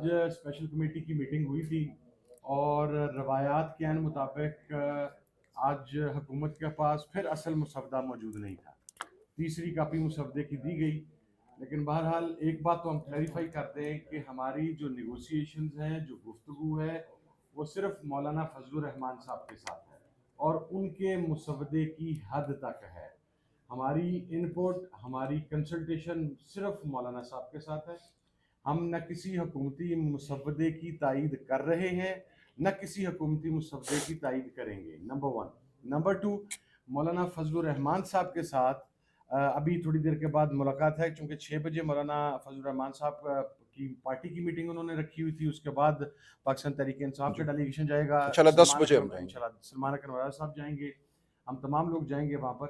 آج special committee کی meeting ہوئی تھی اور روایات کے عین مطابق آج حکومت کے پاس پھر اصل مسودہ موجود نہیں تھا. تیسری کاپی مسودے کی دی گئی، لیکن بہرحال ایک بات تو ہم کلیریفائی کرتے ہیں کہ ہماری جو نیگوسیشنز ہیں، جو گفتگو ہے، وہ صرف مولانا فضل الرحمان صاحب کے ساتھ ہے اور ان کے مسودے کی حد تک ہے. ہماری انپوٹ، ہماری کنسلٹیشن صرف مولانا صاحب کے ساتھ ہے. ہم نہ کسی حکومتی مسودے کی تائید کر رہے ہیں، نہ کسی حکومتی مسودے کی تائید کریں گے، نمبر 1. نمبر 2، مولانا فضل الرحمان صاحب کے ساتھ ابھی تھوڑی دیر کے بعد ملاقات ہے، چونکہ 6 بجے مولانا فضل الرحمان صاحب کی پارٹی کی میٹنگ انہوں نے رکھی ہوئی تھی. اس کے بعد پاکستان تحریک انصاف کا ڈیلیگیشن جائے گا، انشاءاللہ 10 بجے ہم جائیں گے. انشاءاللہ سلمان اکرم وراز صاحب جائیں گے، ہم تمام لوگ جائیں گے وہاں پر.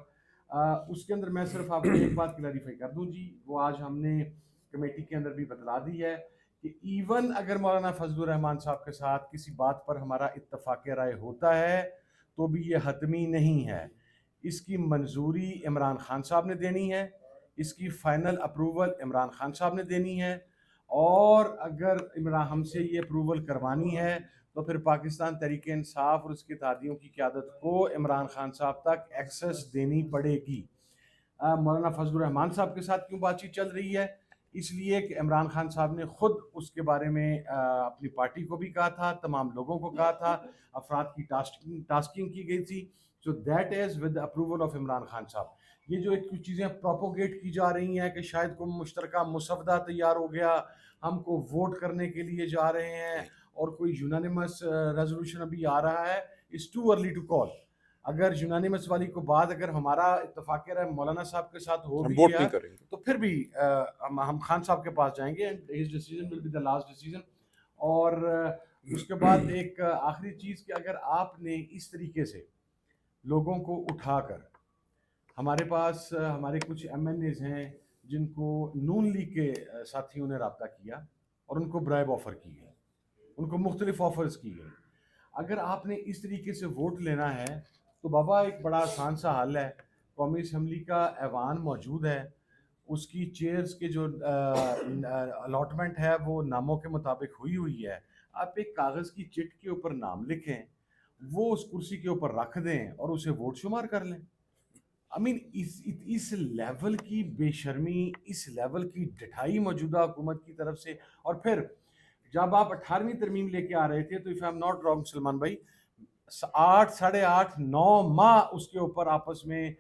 اس کے اندر میں صرف آپ کو ایک بات کلیریفائی کر دوں جی، وہ آج ہم نے کمیٹی کے اندر بھی بتلا دی ہے کہ ایون اگر مولانا فضل الرحمان صاحب کے ساتھ کسی بات پر ہمارا اتفاق رائے ہوتا ہے تو بھی یہ حتمی نہیں ہے. اس کی منظوری عمران خان صاحب نے دینی ہے، اس کی فائنل اپروول عمران خان صاحب نے دینی ہے، اور اگر ہم سے یہ اپروول کروانی ہے تو پھر پاکستان تحریک انصاف اور اس کے اتحادیوں کی قیادت کو عمران خان صاحب تک ایکسس دینی پڑے گی. مولانا فضل الرحمان صاحب کے ساتھ کیوں بات چیت چل رہی ہے؟ اس لیے کہ عمران خان صاحب نے خود اس کے بارے میں اپنی پارٹی کو بھی کہا تھا، تمام لوگوں کو کہا تھا، افراد کی ٹاسکنگ کی گئی تھی. So that is with the approval of Imran Khan صاحب. یہ جو ایک کچھ چیزیں پروپوگیٹ کی جا رہی ہیں کہ شاید کوئی مشترکہ مسودہ تیار ہو گیا، ہم کو ووٹ کرنے کے لیے جا رہے ہیں اور کوئی یونانیمس ریزولوشن ابھی آ رہا ہے، it's too early to call. اگر یونانیمس والی کو بعد اگر ہمارا اتفاق رائے مولانا صاحب کے ساتھ ہو بھی گیا تو پھر بھی ہم خان صاحب کے پاس جائیں گے and his decision will be the last decision. اور اس کے بعد ایک آخری چیز کہ اگر آپ نے اس طریقے سے لوگوں کو اٹھا کر، ہمارے پاس ہمارے کچھ ایم این ایز ہیں جن کو نون لیگ کے ساتھیوں نے رابطہ کیا اور ان کو برائب آفر کی گئی، ان کو مختلف آفرز کی گئی. اگر آپ نے اس طریقے سے ووٹ لینا ہے تو بابا ایک بڑا آسان سا حل ہے، قومی اسمبلی کا ایوان موجود ہے، اس کی چیئرز کے جو الاٹمنٹ ہے وہ ناموں کے مطابق ہوئی ہے. آپ ایک کاغذ کی چٹ کے اوپر نام لکھیں، وہ اس کرسی کے اوپر رکھ دیں اور اسے ووٹ شمار کر لیں. اس لیول کی بے شرمی، اس لیول کی ڈٹھائی موجودہ حکومت کی طرف سے. اور پھر جب آپ 18ویں ترمیم لے کے آ رہے تھے تو if I'm not wrong Salman بھائی، 8 ساڑھے 8 9 ماہ اس کے اوپر آپس میں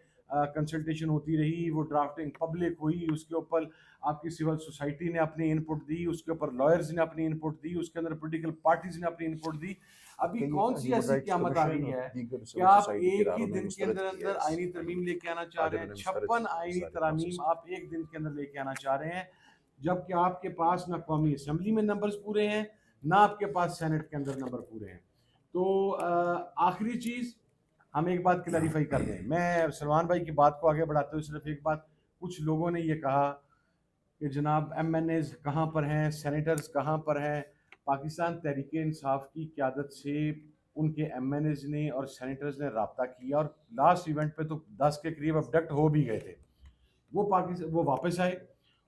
کنسلٹیشن ہوتی رہی، وہ ڈرافٹنگ پبلک ہوئی، اس کے اوپر آپ کی سول سوسائٹی نے اپنی انپٹ دی، اس کے اوپر لائرز نے اپنی انپٹ دی، اس کے اندر پولیٹیکل پارٹیز نے اپنی انپٹ دی. ابھی کون سی ایسی قیامت آ رہی ہے کہ آپ ایک ہی دن کے اندر آئینی ترمیم لے کے آنا چاہ رہے ہیں؟ 56 آئینی ترامیم آپ ایک دن کے اندر لے کے آنا چاہ رہے ہیں، جبکہ آپ کے پاس نہ قومی اسمبلی میں نمبرز پورے ہیں، نہ آپ کے پاس سینٹ کے اندر نمبر پورے ہیں. تو آخری چیز ہم ایک بات کلیریفائی کر دیں، میں سلمان بھائی کی بات کو آگے بڑھاتے ہوئے صرف ایک بات، کچھ لوگوں نے یہ کہا کہ جناب ایم این ایز کہاں پر ہیں، سینیٹرز کہاں پر ہیں. پاکستان تحریک انصاف کی قیادت سے ان کے ایم این ایز نے اور سینیٹرز نے رابطہ کیا اور لاسٹ ایونٹ پہ تو 10 کے قریب ابڈکٹ ہو بھی گئے تھے. وہ واپس آئے،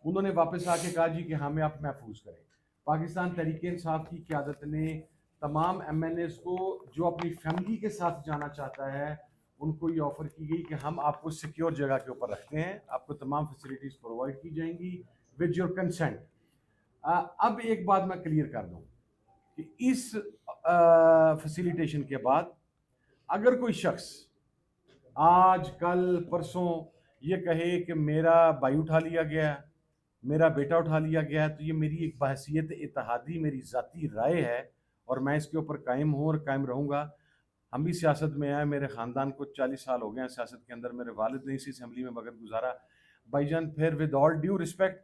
انہوں نے واپس آ کے کہا جی کہ ہمیں آپ محفوظ کریں. پاکستان تحریک انصاف کی قیادت نے تمام ایم این ایز کو جو اپنی فیملی کے ساتھ جانا چاہتا ہے ان کو یہ آفر کی گئی کہ ہم آپ کو سیکیور جگہ کے اوپر رکھتے ہیں، آپ کو تمام فیسلٹیز پرووائڈ کی جائیں گی ود یور کنسنٹ. اب ایک بات میں کلیئر کر دوں کہ اس فیسیلیٹیشن کے بعد اگر کوئی شخص آج کل پرسوں یہ کہے کہ میرا بھائی اٹھا لیا گیا، میرا بیٹا اٹھا لیا گیا، تو یہ میری ایک بحیثیت اتحادی میری ذاتی رائے ہے اور میں اس کے اوپر قائم ہوں اور قائم رہوں گا. ہم بھی سیاست میں آئے، میرے خاندان کو 40 سال ہو گئے ہیں سیاست کے اندر، میرے والد نے اسی اسمبلی میں وقت گزارا. بھائی جان پھر ود آل ڈیو رسپیکٹ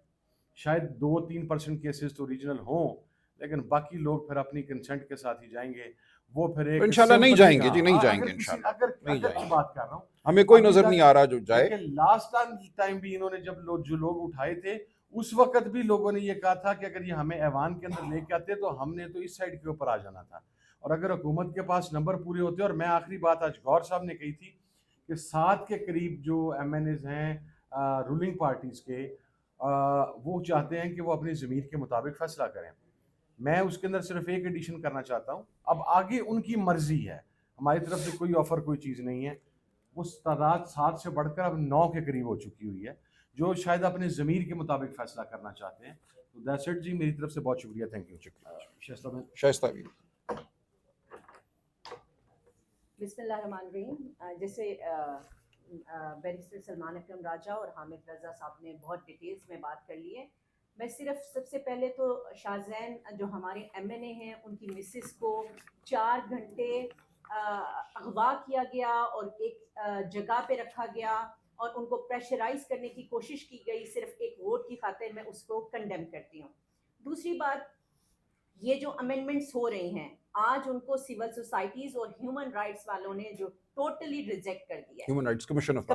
شاید 2-3% کیسز تو ریجنل ہوں، لیکن باقی لوگ پھر اپنی کنسنٹ کے ساتھ ہی جائیں گے. وہ پھر ایک انشاءاللہ نہیں جائیں گے جی، نہیں جائیں گے انشاءاللہ، نہیں جائیں گے. بات کر رہا ہوں، ہمیں کوئی نظر نہیں آ رہا جو جائے. لاسٹ ٹائم بھی انہوں نے جب جو لوگ اٹھائے تھے اس وقت بھی لوگوں نے یہ کہا تھا کہ اگر یہ ہمیں ایوان کے اندر لے کے آتے تو ہم نے تو اس سائڈ کے اوپر آ جانا تھا، اور اگر حکومت کے پاس نمبر پورے ہوتے. اور میں آخری بات آج گور صاحب نے کہی تھی کہ 7 کے قریب جو ایم این ایز ہیں رولنگ پارٹیز کے، وہ چاہتے ہیں کہ وہ اپنی ضمیر کے مطابق فیصلہ کریں. میں اس کے اندر صرف ایک ایڈیشن کرنا چاہتا ہوں. اب آگے ان کی مرضی ہے, ہماری طرف سے کوئی آفر کوئی چیز نہیں ہے. وہ تعداد 7 سے بڑھ کر اب 9 کے قریب ہو چکی ہوئی ہے, جو شاید اپنے ضمیر کے مطابق فیصلہ کرنا چاہتے ہیں. تو دیٹس اٹ جی, میری طرف سے بہت شکریہ, تھینک یو. شائستہ بھی. بسم اللہ الرحمن الرحیم. جیسے بیرسٹر سلمان اکرم راجہ اور حامد رضا صاحب نے بہت ڈیٹیلز میں بات کر لی ہے. میں صرف سب سے پہلے تو شاہزین جو ہمارے ایم این اے ہیں, ان کی مسز کو 4 گھنٹے اغوا کیا گیا اور ایک جگہ پہ رکھا گیا اور ان کو پریشرائز کرنے کی کوشش کی گئی صرف ایک ووٹ کی خاطر, میں اس کو کنڈیم کرتی ہوں. دوسری بات, یہ جو امینڈمنٹس ہو رہے ہیں آج ان کو سول سوسائٹیز اور ہیومن رائٹس والوں نے جو ٹوٹلی ریجیکٹ کر دیا ہے, human rights commission of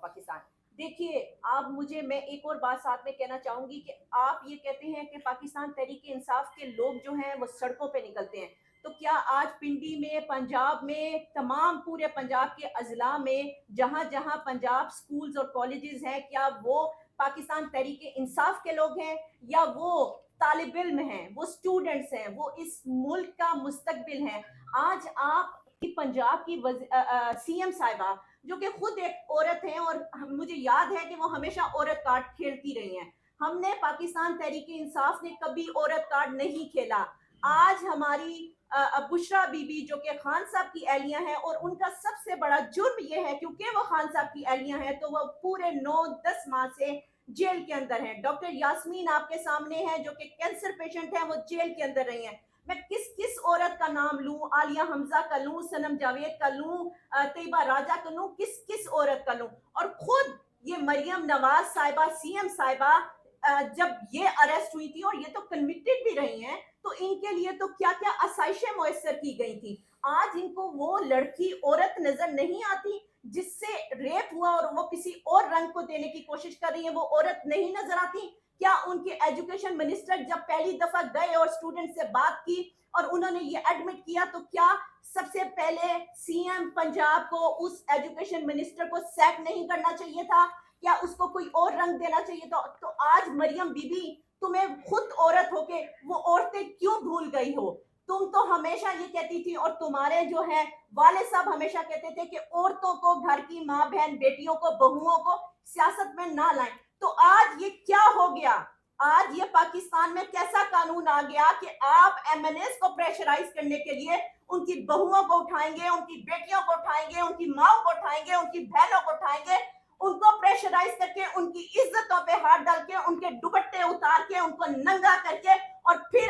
Pakistan. دیکھیے آپ, میں ایک اور بات ساتھ میں کہنا چاہوں گی کہ آپ یہ کہتے ہیں کہ پاکستان تحریک انصاف کے لوگ جو ہیں وہ سڑکوں پہ نکلتے ہیں, تو کیا آج پنڈی میں, پنجاب میں, تمام پورے پنجاب کے اضلاع میں جہاں جہاں پنجاب سکولز اور کالجز ہیں, کیا وہ پاکستان تحریک انصاف کے لوگ ہیں یا وہ طالب علم ہیں, وہ اسٹوڈنٹس ہیں, وہ اس ملک کا مستقبل ہیں؟ آج آپ کی پنجاب کی سی ایم صاحبہ جو کہ خود ایک عورت ہیں, اور مجھے یاد ہے کہ وہ ہمیشہ عورت کارڈ کھیلتی رہی ہیں. ہم نے پاکستان تحریک انصاف نے کبھی عورت کارڈ نہیں کھیلا. آج ہماری بشرا بی بی جو کہ خان صاحب کی اہلیہ ہیں, اور ان کا سب سے بڑا جرم یہ ہے کیونکہ وہ خان صاحب کی اہلیہ ہیں تو وہ پورے 9-10 ماہ سے جیل کے اندر ہیں. ڈاکٹر یاسمین آپ کے سامنے ہیں جو کہ کینسر پیشنٹ ہیں, وہ جیل کے اندر رہی ہیں. میں کس عورت کا نام لوں, عالیہ حمزہ کا لوں, سنم جاوید کا لوں, طیبہ راجہ کا لوں, کس عورت کا لوں؟ اور خود یہ مریم نواز صاحبہ, سی ایم صاحبہ, جب یہ اریسٹ ہوئی تھی اور یہ تو کنوکٹڈ بھی رہی ہیں, تو ان کے لیے تو کیا کیا آسائشیں میسر کی گئی تھی. آج ان کو وہ لڑکی عورت نظر نہیں آتی جس سے ریپ ہوا اور وہ کسی اور رنگ کو دینے کی کوشش کر رہی ہیں, وہ عورت نہیں نظر آتی؟ کیا ان کے ایجوکیشن منسٹر جب پہلی دفعہ گئے اور اسٹوڈنٹ سے بات کی اور انہوں نے یہ ایڈمٹ کیا, تو کیا سب سے پہلے سی ایم پنجاب کو اس ایجوکیشن منسٹر کو سیک نہیں کرنا چاہیے تھا؟ کیا اس کو کوئی اور رنگ دینا چاہیے تھا؟ تو آج مریم بی بی, تمہیں خود عورت ہو کے وہ عورتیں کیوں بھول گئی ہو؟ تم تو ہمیشہ یہ کہتی تھی, اور تمہارے جو ہے والد صاحب ہمیشہ کہتے تھے کہ عورتوں کو, گھر کی ماں بہن بیٹیوں کو, بہوؤں کو سیاست میں نہ لائیں. تو آج یہ کیا ہو گیا؟ آج یہ پاکستان میں کیسا قانون آ گیا کہ آپ ایم این ایز کو پریشرائز کرنے کے لیے ان کی بہوؤں کو اٹھائیں گے, ان کی بیٹیوں کو اٹھائیں گے, ان کی ماں کو اٹھائیں گے, ان کی بہنوں کو اٹھائیں گے, ان کو پریشرائز کر کے, ان کی عزتوں پہ ہاتھ ڈال کے, ان کے دوپٹے اتار کے, ان کو ننگا کر کے, اور پھر